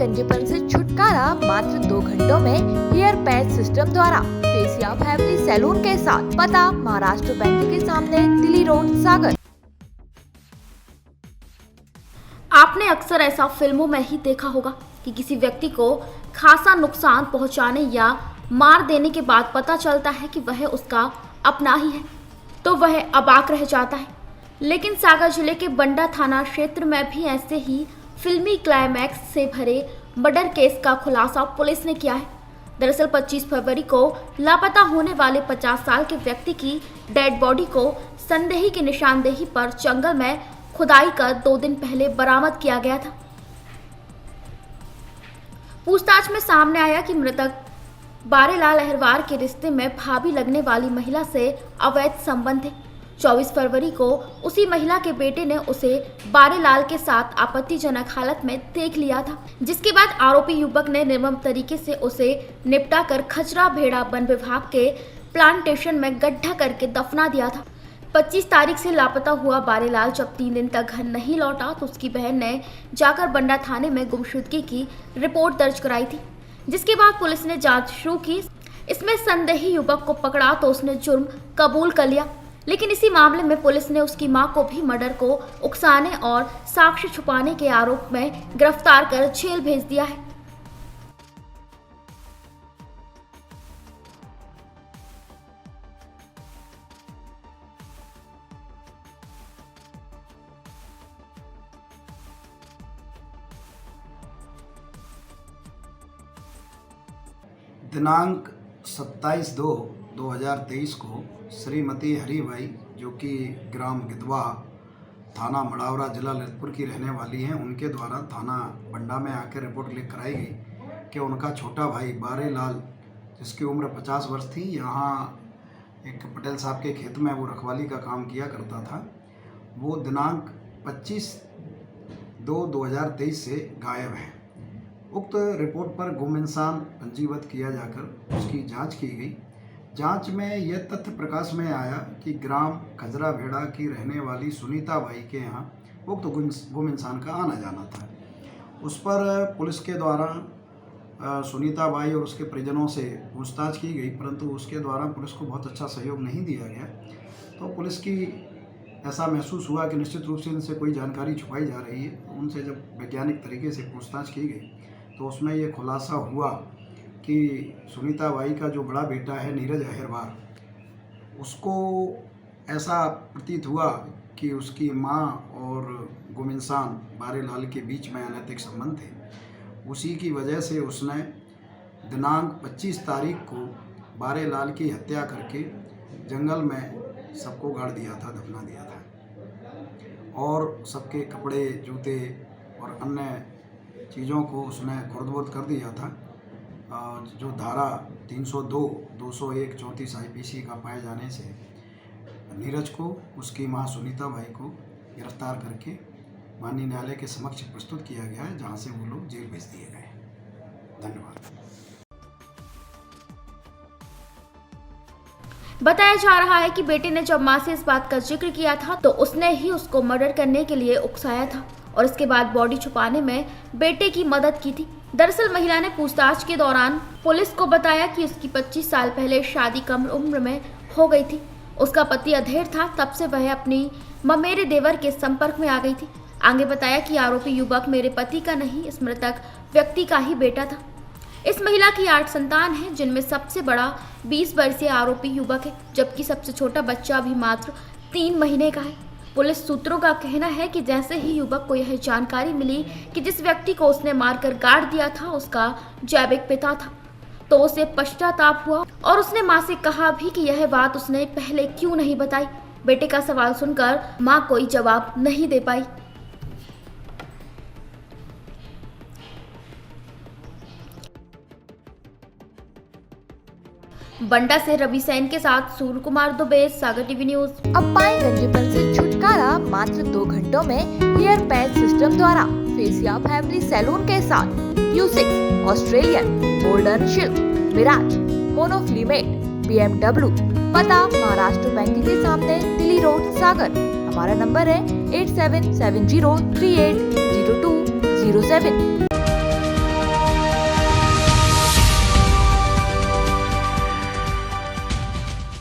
गंजेपन से छुटकारा मात्र 2 घंटों में हेयर पैच सिस्टम द्वारा। फेसिया फैमिली सैलून के साथ, पता महाराष्ट्र बैंक के सामने, दिल्ली रोड, सागर। आपने अक्सर ऐसा फिल्मों में ही देखा होगा कि किसी व्यक्ति को खासा नुकसान पहुंचाने या मार देने के बाद पता चलता है कि वह उसका अपना ही है, तो वह अबाक रह जाता है। लेकिन सागर जिले के बंडा थाना क्षेत्र में भी ऐसे ही फिल्मी क्लाइमैक्स से भरे मर्डर केस का खुलासा पुलिस ने किया है। दरअसल 25 फरवरी को लापता होने वाले 50 साल के व्यक्ति की डेड बॉडी को संदेही की निशानदेही पर जंगल में खुदाई कर 2 दिन पहले बरामद किया गया था। पूछताछ में सामने आया कि मृतक बारेलाल अहिरवार के रिश्ते में भाभी लगने वाली महिला से अवैध संबंध थे। 24 फरवरी को उसी महिला के बेटे ने उसे बारेलाल के साथ आपत्तिजनक हालत में देख लिया था, जिसके बाद आरोपी युवक ने निर्मम तरीके से उसे निपटा कर खचरा भेड़ा वन विभाग के प्लांटेशन में गड्ढा करके दफना दिया था। 25 तारीख से लापता हुआ बारेलाल जब 3 दिन तक घर नहीं लौटा तो उसकी बहन ने जाकर बंडा थाने में गुमशुदगी की रिपोर्ट दर्ज कराई थी, जिसके बाद पुलिस ने जांच शुरू की। इसमें संदेही युवक को पकड़ा तो उसने जुर्म कबूल कर लिया, लेकिन इसी मामले में पुलिस ने उसकी मां को भी मर्डर को उकसाने और साक्ष्य छुपाने के आरोप में गिरफ्तार कर जेल भेज दिया है। दिनांक 27/2/2023 को श्रीमती हरिबाई, जो कि ग्राम गिदवा, थाना मड़ावरा, जिला ललितपुर की रहने वाली हैं, उनके द्वारा थाना बंडा में आकर रिपोर्ट लिख कराई गई कि उनका छोटा भाई बारेलाल, जिसकी उम्र 50 वर्ष थी, यहाँ एक पटेल साहब के खेत में वो रखवाली का काम किया करता था। वो दिनांक 25/2/2023 से गायब है। उक्त रिपोर्ट पर गुम इंसान पंजीबद्ध किया जाकर उसकी जांच की गई। जांच में यह तथ्य प्रकाश में आया कि ग्राम खजरा भेड़ा की रहने वाली सुनीता बाई के यहाँ उक्त गुम इंसान का आना जाना था। उस पर पुलिस के द्वारा सुनीता बाई और उसके परिजनों से पूछताछ की गई, परंतु उसके द्वारा पुलिस को बहुत अच्छा सहयोग नहीं दिया गया। तो पुलिस की ऐसा महसूस हुआ कि निश्चित रूप से इनसे कोई जानकारी छुपाई जा रही है। तो उनसे जब वैज्ञानिक तरीके से पूछताछ की गई तो उसमें ये खुलासा हुआ कि सुनीता बाई का जो बड़ा बेटा है नीरज अहिरवार, उसको ऐसा प्रतीत हुआ कि उसकी मां और गुम इंसान बारेलाल के बीच में अनैतिक संबंध थे। उसी की वजह से उसने दिनांक 25 तारीख को बारेलाल की हत्या करके जंगल में सबको गाड़ दिया था, दफना दिया था, और सबके कपड़े, जूते और अन्य चीज़ों को उसने खुर्द-बुर्द कर दिया था। जो धारा 302, 201, 34 IPC का पाए जाने से नीरज को, उसकी मां सुनीता बाई को गिरफ्तार करके माननीय न्यायालय के समक्ष प्रस्तुत किया गया है, जहां से वो लोग जेल भेज दिए गए। धन्यवाद। बताया जा रहा है कि बेटे ने जब मां से इस बात का जिक्र किया था तो उसने ही उसको मर्डर करने के लिए उकसाया था और इसके बाद बॉडी छुपाने में बेटे की मदद की थी। दरअसल महिला ने पूछताछ के दौरान पुलिस को बताया कि उसकी 25 साल पहले शादी कम उम्र में हो गई थी। उसका पति अधेड़ था, तब से वह अपनी ममेरे देवर के संपर्क में आ गई थी। आगे बताया कि आरोपी युवक मेरे पति का नहीं, इस मृतक व्यक्ति का ही बेटा था। इस महिला की 8 संतान है, जिनमें सबसे बड़ा 20 वर्षीय आरोपी युवक है, जबकि सबसे छोटा बच्चा अभी मात्र 3 महीने का है। पुलिस सूत्रों का कहना है कि जैसे ही युवक को यह जानकारी मिली कि जिस व्यक्ति को उसने मारकर गाड़ दिया था उसका जैविक पिता था, तो उसे पश्चाताप हुआ और उसने मां से कहा भी कि यह बात उसने पहले क्यों नहीं बताई। बेटे का सवाल सुनकर मां कोई जवाब नहीं दे पाई। बंडा से रवि सैन के साथ सूर्य कुमार दुबे, सागर टीवी न्यूज। अब पाएं गंजेपन से छुटकारा मात्र 2 घंटों में हेयर पैच सिस्टम द्वारा। फेसिया फैमिली सैलून के साथ U6, Australian, golden शिल्क, Miraj, मोनोफ्लीमेट, BMW, पता महाराष्ट्र बैंक के सामने, दिल्ली रोड, सागर। हमारा नंबर है 8770380207।